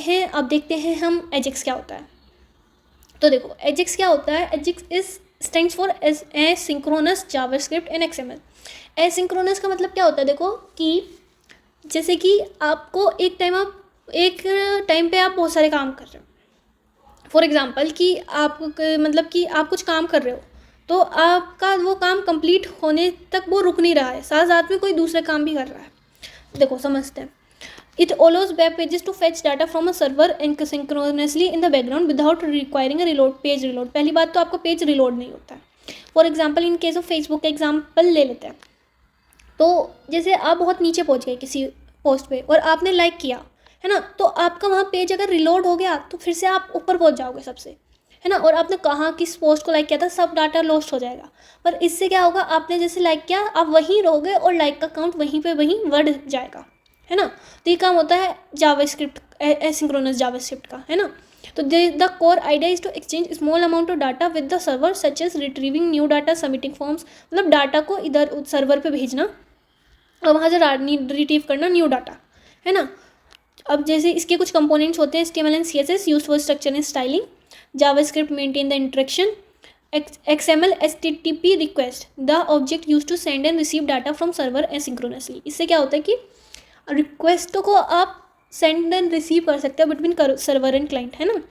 हैं अब देखते हैं हम एजेक्स क्या होता है। तो देखो एजेक्स क्या होता है, Ajax is stands for asynchronous JavaScript and XML. Asynchronous का मतलब क्या होता है, देखो कि जैसे कि आपको एक टाइम पे आप बहुत सारे काम कर रहे हो। फॉर एग्ज़ाम्पल कि आप मतलब कि आप कुछ काम कर रहे हो तो आपका वो काम कंप्लीट होने तक वो रुक नहीं रहा है, साथ साथ में कोई दूसरा काम भी कर रहा है। देखो समझते हैं। It allows web pages to fetch data from a server synchronously in the background without requiring a page reload. पहली बात तो आपका पेज रिलोड नहीं होता है। For example in case of Facebook का एग्जाम्पल ले लेते हैं। तो जैसे आप बहुत नीचे पहुंच गए किसी पोस्ट पे और आपने लाइक किया, है ना, तो आपका वहाँ पेज अगर रिलोड हो गया तो फिर से आप ऊपर पहुंच जाओगे सबसे, है ना। और आपने कहाँ किस पोस्ट को लाइक किया था सब डाटा लॉस्ट हो जाएगा। पर इससे क्या होगा, आपने जैसे लाइक किया आप वहीं रहोगे और लाइक का काउंट वहीं पे वहीं बढ़ जाएगा, है ना। तो ये काम होता है जावास्क्रिप्ट, एसिंक्रोनस जावास्क्रिप्ट का, है ना। तो the core idea is to exchange small amount of data with the server such as retrieving new data, submitting forms. मतलब डाटा को इधर सर्वर पे भेजना और वहाँ से रिट्रीव करना न्यू डाटा, है ना। अब जैसे इसके कुछ कंपोनेंट्स होते हैं, HTML and CSS use for structure and styling, JavaScript maintain the interaction, XML HTTP request the object use to send and receive data from server asynchronously. इससे क्या होता है कि रिक्वेस्ट को आप सेंड एंड रिसीव कर सकते हो बिटवीन सर्वर एंड क्लाइंट, है ना।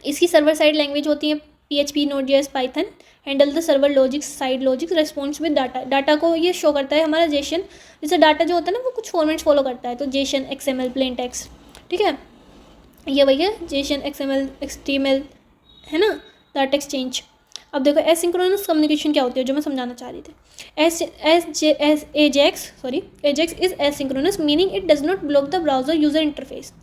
इसकी सर्वर साइड लैंग्वेज होती है PHP, Node.js, Python. Handle the server logics, side logics, response with data. Data को ये शो करता है हमारा जेसन, जैसे डाटा जो होता है ना वो कुछ फॉर्मेट्स फॉलो करता है, तो जेसन, XML, प्लेन टेक्स्ट, ठीक है, ये वही है जेसन, XML, HTML, है ना, डाटा एक्सचेंज। अब देखो एसिंक्रोनस कम्युनिकेशन क्या होती है जो मैं समझाना चाह रही थी। Ajax is asynchronous meaning it does not block the browser user interface.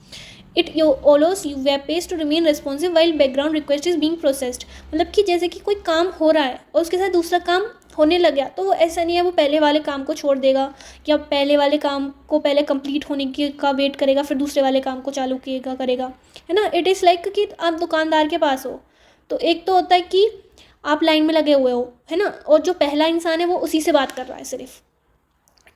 It allows web page to remain responsive while background request is being processed। मतलब कि जैसे कि कोई काम हो रहा है और उसके साथ दूसरा काम होने लग गया तो वो ऐसा नहीं है वो पहले वाले काम को छोड़ देगा या पहले वाले काम को पहले कंप्लीट होने का वेट करेगा फिर दूसरे वाले काम को चालू करेगा, है ना। इट इज़ लाइक कि आप दुकानदार के पास हो तो एक तो होता है कि आप लाइन में लगे हुए हो, है ना, और जो पहला इंसान है वो उसी से बात कर रहा है सिर्फ,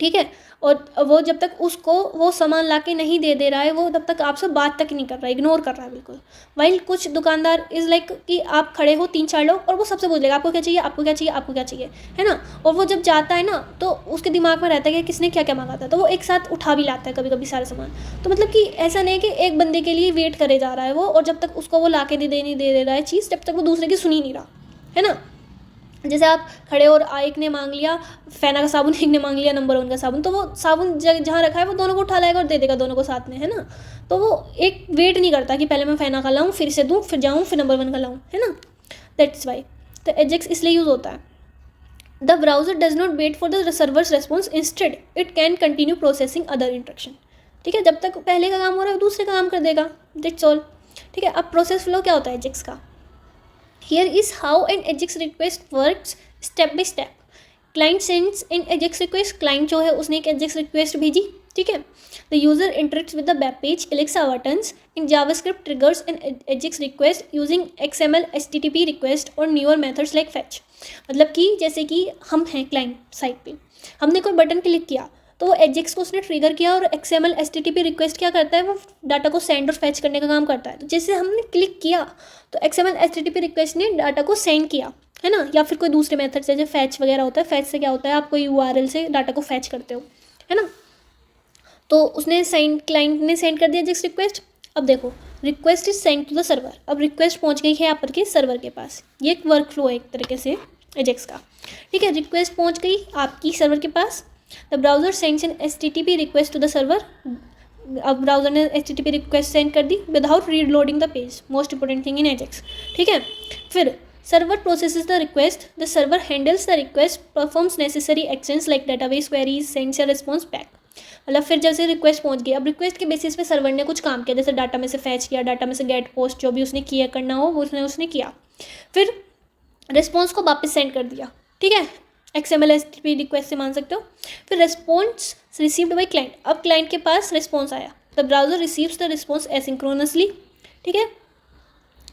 ठीक है। और वो जब तक उसको वो सामान ला के नहीं दे रहा है वो तब तक आपसे बात तक नहीं कर रहा है, इग्नोर कर रहा है बिल्कुल। वाइल कुछ दुकानदार इज़ लाइक कि आप खड़े हो 3-4 लोग और वो सबसे पूछेगा आपको क्या चाहिए, आपको क्या चाहिए, आपको क्या चाहिए, है ना। और वो जब जाता है ना तो उसके दिमाग में रहता है कि किसने क्या क्या मांगा था, तो वो एक साथ उठा भी लाता है कभी कभी सारे सामान। तो मतलब कि ऐसा नहीं है कि एक बंदे के लिए वेट करे जा रहा है वो, और जब तक उसको वो ला के नहीं दे रहा है चीज़ तब तक वो दूसरे की सुन ही नहीं रहा, है ना। जैसे आप खड़े और एक ने मांग लिया फेना का साबुन, एक ने मांग लिया नंबर 1 का साबुन, तो वो साबुन जहाँ रखा है वो दोनों को उठा लाएगा और दे देगा दोनों को साथ में, है ना। तो वो एक वेट नहीं करता कि पहले मैं फेना का लाऊं फिर से दूं फिर जाऊं फिर नंबर 1 का लाऊं, है ना। दैट्स वाई तो एजेक्स इसलिए यूज़ होता है। The browser does not wait for the server's response, instead it can continue processing other instruction. ठीक है, जब तक पहले का काम हो रहा है दूसरे का काम कर देगा, दैट्स ऑल। ठीक है, अब प्रोसेस फ्लो क्या होता है एजेक्स का। Here is how an AJAX request works step by step. Client sends an AJAX request, client जो है उसने एक AJAX request भेजी, ठीक है। The user interacts with the web page, clicks a buttons, and JavaScript triggers an AJAX request using XML HTTP request और newer methods like fetch। मतलब कि जैसे कि हम हैं क्लाइंट साइड पे, हमने कोई बटन क्लिक किया तो वो एजेक्स को उसने ट्रिगर किया और XML HTTP रिक्वेस्ट क्या करता है वो डाटा को सेंड और फैच करने का काम करता है। तो जैसे हमने क्लिक किया तो XML HTTP रिक्वेस्ट ने डाटा को सेंड किया, है ना, या फिर कोई दूसरे मेथड से जैसे फैच वगैरह होता है। फैच से क्या होता है आप कोई URL से डाटा को फैच करते हो, है ना। तो उसने सेंड, क्लाइंट ने सेंड कर दिया एजेक्स रिक्वेस्ट। अब देखो request is send to the server, अब रिक्वेस्ट पहुंच गई है यहाँ पर के सर्वर के पास। ये एक वर्क फ्लो है एक तरीके से एजेक्स का, ठीक है। रिक्वेस्ट पहुंच गई आपकी सर्वर के पास। The browser sends an HTTP request to the server. अब ब्राउजर ने HTTP रिक्वेस्ट सेंड कर दी without reloading the page, most important thing in AJAX, ठीक है। फिर server processes the request, the server handles the request, performs necessary actions like database queries, sends a response back. मतलब फिर जैसे request पहुंच गई, अब रिक्वेस्ट के बेसिस पे सर्वर ने कुछ काम किया, जैसे डाटा में से फैच किया, डाटा में से गेट पोस्ट, जो भी उसने किया करना हो वो उसने किया। फिर रिस्पॉन्स को वापस सेंड कर दिया, ठीक है, XML HTTP रिक्वेस्ट से मान सकते हो। फिर रिस्पॉन्स रिसीव्ड बाय क्लाइंट, अब क्लाइंट के पास रिस्पॉन्स आया, the browser receives the response asynchronously, ठीक है।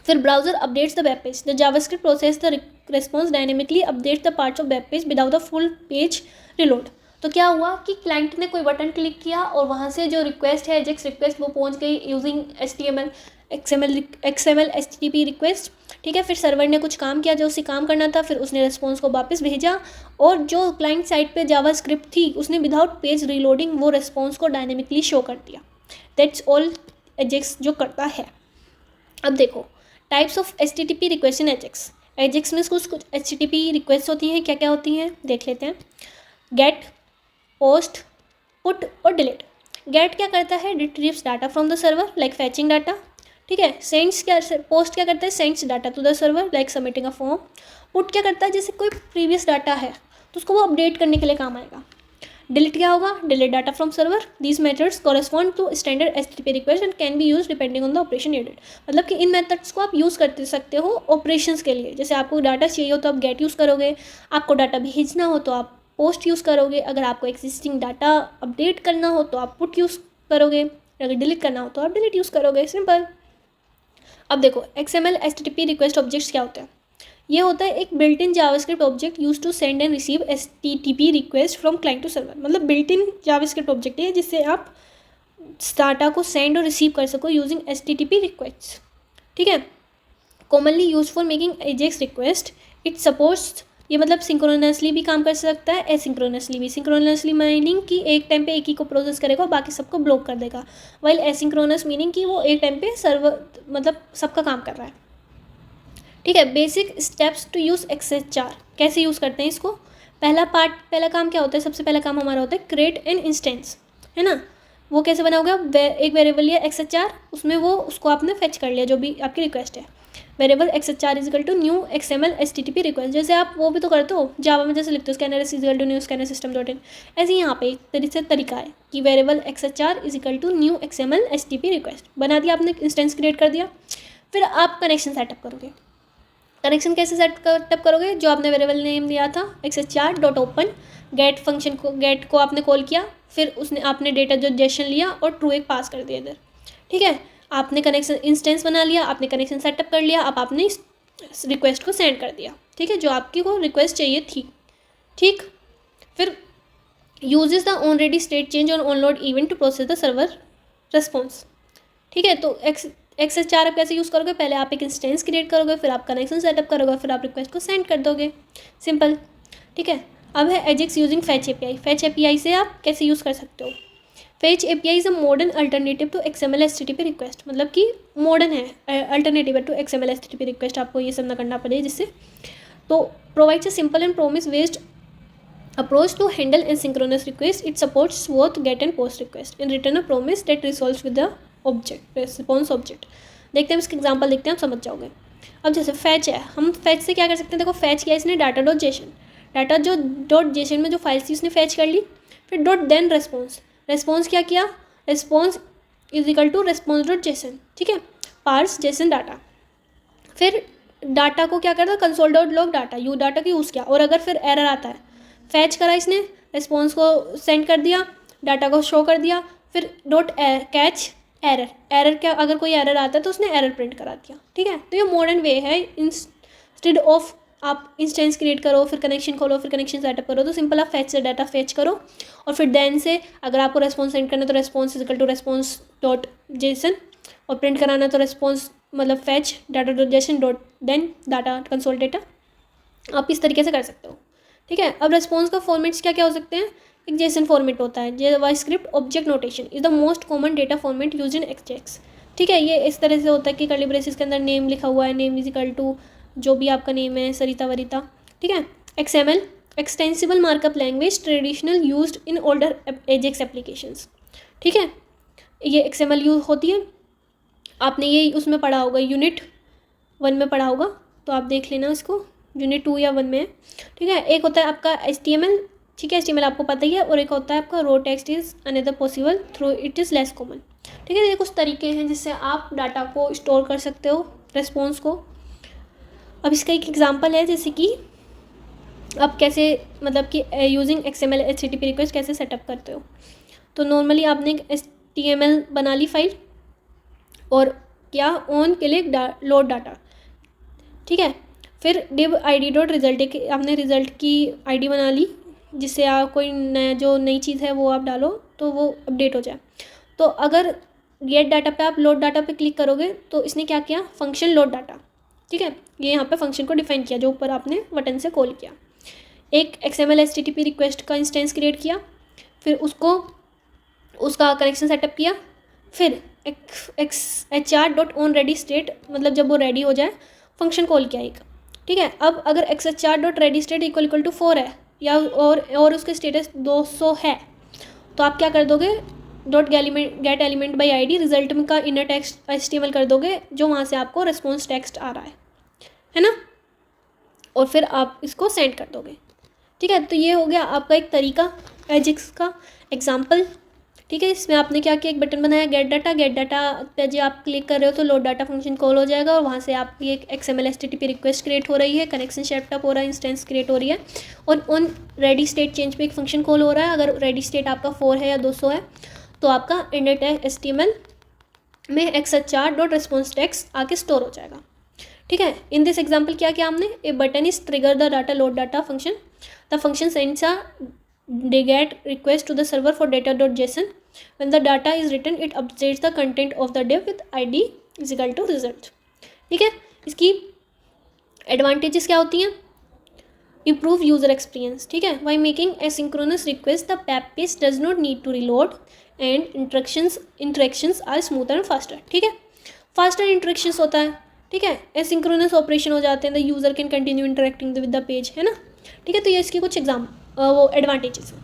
फिर browser updates the web page, the JavaScript process the response dynamically updates the parts of web page without the full page reload. तो क्या हुआ कि क्लाइंट ने कोई बटन क्लिक किया और वहाँ से जो रिक्वेस्ट है एजेक्स रिक्वेस्ट वो पहुँच गई using HTML XML HTTP request, ठीक है। फिर सर्वर ने कुछ काम किया जो उसे काम करना था, फिर उसने रिस्पॉन्स को वापस भेजा और जो क्लाइंट साइड पे जावास्क्रिप्ट थी उसने विदाउट पेज रीलोडिंग वो रिस्पॉन्स को डायनेमिकली शो कर दिया। दैट्स ऑल एजेक्स जो करता है। अब देखो types of HTTP request in Ajax. Ajax में कुछ HTTP रिक्वेस्ट होती हैं, क्या क्या होती हैं देख लेते हैं। गेट, पोस्ट, पुट और डिलीट। गेट क्या करता है, retrieves data from the server like fetching data, ठीक है। सेंड्स क्या, पोस्ट क्या करता है, sends data to the server like submitting a form. Put क्या करता है, जैसे कोई प्रीवियस डाटा है तो उसको वो अपडेट करने के लिए काम आएगा। डिलीट क्या होगा, delete data from server. These methods correspond to standard HTTP request and can be use depending on the operation needed. मतलब कि इन मेथड्स को आप यूज़ कर सकते हो ऑपरेशंस के लिए। जैसे आपको डाटा चाहिए हो तो आप गेट यूज़ करोगे, आपको डाटा भेजना हो तो आप पोस्ट यूज़ करोगे, अगर आपको एग्जिस्टिंग डाटा अपडेट करना हो तो आप पुट यूज़ करोगे, अगर डिलीट करना हो तो आप डिलीट यूज़ करोगे, सिंपल। अब देखो XML HTTP रिक्वेस्ट ऑब्जेक्ट्स क्या होते हैं। ये होता है एक built in JavaScript object use to send and receive HTTP request from client to server. मतलब बिल्ट इन जावास्क्रिप्ट ऑब्जेक्ट है जिससे आप डाटा को सेंड और रिसीव कर सको यूजिंग HTTP रिक्वेस्ट, ठीक है। Commonly use for making Ajax request. It supports, ये मतलब सिंक्रोनसली भी काम कर सकता है, एसिंक्रोनसली भी। सिंक्रोनसली मीनिंग कि एक टाइम पे एक ही को प्रोसेस करेगा और बाकी सबको ब्लॉक कर देगा, वाइल एसिंक्रोनस मीनिंग कि वो एक टाइम पे सर्वर मतलब सबका काम कर रहा है, ठीक है। Basic steps to use XHR, कैसे यूज़ करते हैं इसको। पहला काम क्या होता है, सबसे पहला काम हमारा होता है क्रिएट एन इंस्टेंस, है ना। वो कैसे बना होगा, एक वेरिएबल लिया XHR, उसमें वो उसको आपने फेच कर लिया जो भी आपकी रिक्वेस्ट है। Variable XHR is equal to new XML HTTP request. जैसे आप वो भी तो करते हो जावा में, जैसे लिखते हो scanner is equal to new scanner system dot in, ऐसे ही यहाँ पे एक तरीका है कि variable XHR is equal to new XML HTTP request बना दिया आपने, इंस्टेंस क्रिएट कर दिया। फिर आप कनेक्शन सेटअप करोगे। कनेक्शन कैसे सेटअप करोगे, जो आपने वेरिएबल नेम दिया था XHR dot open, get function को, गेट को आपने कॉल किया, फिर उसने आपने डेटा जो जेसन लिया और ट्रू एक पास कर दिया इधर, ठीक है। आपने कनेक्शन इंस्टेंस बना लिया, आपने कनेक्शन सेटअप कर लिया, अब आपने इस रिक्वेस्ट को सेंड कर दिया, ठीक है, जो आपकी को रिक्वेस्ट चाहिए थी, ठीक। फिर uses the already state change और onload event to process the server response, ठीक है। तो XHR आप कैसे यूज़ करोगे, पहले आप एक इंस्टेंस क्रिएट करोगे, फिर आप कनेक्शन सेटअप करोगे, फिर आप रिक्वेस्ट को सेंड कर दोगे, सिंपल, ठीक है। अब है AJAX using fetch API। Fetch API से आप कैसे यूज़ कर सकते हो। Fetch API is a modern alternative to XML HTTP request, मतलब कि मॉडर्न है alternative to XML HTTP request, आपको ये सब ना करना पड़े जिससे। तो provides a simple and promise based approach to handle asynchronous request. It supports both get and post request. In return a promise that resolves with the object response object. देखते हैं इसके एग्जांपल देखते हैं, आप समझ जाओगे। अब जैसे फैच है, हम फैच से क्या कर सकते हैं, देखो फैच किया इसने डाटा डॉट जेसन, डाटा जो डॉट जेसन में जो फाइल थी उसने फैच कर ली। फिर डॉट देन रेस्पॉन्स, रेस्पॉन्स क्या किया, response is equal to response dot JSON, ठीक है, पार्स जेसन डाटा। फिर डाटा को क्या करता, console dot log data you data की यूज़ किया, और अगर फिर एरर आता है, फैच करा इसने, रिस्पॉन्स को सेंड कर दिया, डाटा को शो कर दिया, फिर डॉट कैच एरर, एरर क्या, अगर कोई एरर आता है तो उसने एरर प्रिंट करा दिया, ठीक है। तो ये मॉडर्न वे है, इंस्टेड ऑफ आप इंस्टेंस क्रिएट करो, फिर कनेक्शन खोलो, फिर कनेक्शन सेटअप करो, तो सिंपल आप फैच से डाटा फैच करो, और फिर देन से अगर आपको रेस्पॉन्स सेंड करना है तो response is equal to response dot JSON, और प्रिंट कराना है तो रेस्पॉन्स मतलब fetch data dot JSON dot then data console data, आप इस तरीके से कर सकते हो, ठीक है। अब रेस्पॉन्स का फॉर्मेट्स क्या क्या हो सकते हैं, एक जेसन फॉर्मेट होता है, JavaScript object notation is the most common data format use in AJAX, ठीक है। ये इस तरह से होता है कि कर्ली ब्रेसेस के अंदर नेम लिखा हुआ है, नेम इज इक्वल टू जो भी आपका नेम है, सरिता वरिता, ठीक है। XML extensible markup language traditional used in older Ajax applications, ठीक है। ये XML यूज होती है, आपने ये उसमें पढ़ा होगा, यूनिट 1 में पढ़ा होगा, तो आप देख लेना इसको, यूनिट 2 या 1 में है, ठीक है। एक होता है आपका HTML, ठीक है, HTML आपको पता ही है, और एक होता है आपका raw text is another possible through it is less common, ठीक है। ये कुछ तरीके हैं जिससे आप डाटा को स्टोर कर सकते हो, रिस्पॉन्स को। अब इसका एक एग्जांपल है, जैसे कि आप कैसे मतलब कि यूजिंग XML HTTP रिक्वेस्ट कैसे सेटअप करते हो। तो नॉर्मली आपने एक HTML बना ली फाइल, और क्या ऑन क्लिक लोड डाटा, ठीक है। फिर div id डॉट रिजल्ट, आपने रिजल्ट की ID बना ली, जिससे आप कोई नया जो नई चीज़ है वो आप डालो तो वो अपडेट हो जाए। तो अगर गेट डाटा पे आप लोड डाटा पे क्लिक करोगे तो इसने क्या किया, फंक्शन लोड डाटा, ठीक है, ये यहाँ पे फंक्शन को डिफाइन किया जो ऊपर आपने बटन से कॉल किया। एक XML HTTP रिक्वेस्ट का इंस्टेंस क्रिएट किया, फिर उसका कनेक्शन सेटअप किया, फिर HR.onReadyState मतलब जब वो रेडी हो जाए फंक्शन कॉल किया एक, ठीक है। अब अगर HR.readystate इक्वल टू 4 है या और उसके स्टेटस 200 है तो आप क्या कर दोगे, gate element by ID result में का इनर टेक्स्ट HTML कर दोगे जो वहाँ से आपको रिस्पॉन्स टेक्स्ट आ रहा है ना, और फिर आप इसको सेंड कर दोगे, ठीक है। तो ये हो गया आपका एक तरीका एजिक्स का एग्जाम्पल, ठीक है। इसमें आपने क्या किया, एक बटन बनाया गेट डाटा पे जो आप क्लिक कर रहे हो तो लोड डाटा फंक्शन कॉल हो जाएगा और वहाँ से आपकी एक XML HTTP रिक्वेस्ट क्रिएट हो रही है, कनेक्शन सेटअप हो रहा है, इंस्टेंस क्रिएट हो रही है, और ऑन रेडी स्टेट चेंज पे एक फंक्शन कॉल हो रहा है। अगर रेडी स्टेट आपका 4 है या 200 है तो आपका इंडेट HTML में XHR.response आके स्टोर हो जाएगा, ठीक है। इन दिस एग्जाम्पल क्या किया हमने, a button is trigger the data load data function, the function sends a get request to the server for data.json. when the data is written it updates the content of the div with id is equal to result, ठीक है। इसकी advantages क्या होती हैं, improve user experience, ठीक है, by making asynchronous request the web page does not need to reload and interactions are smoother and faster, ठीक है। faster interactions होता है, ठीक है, asynchronous ऑपरेशन हो जाते हैं, the user can continue interacting with the page, है ना, ठीक है। तो ये इसकी कुछ वो एडवांटेजेस हैं।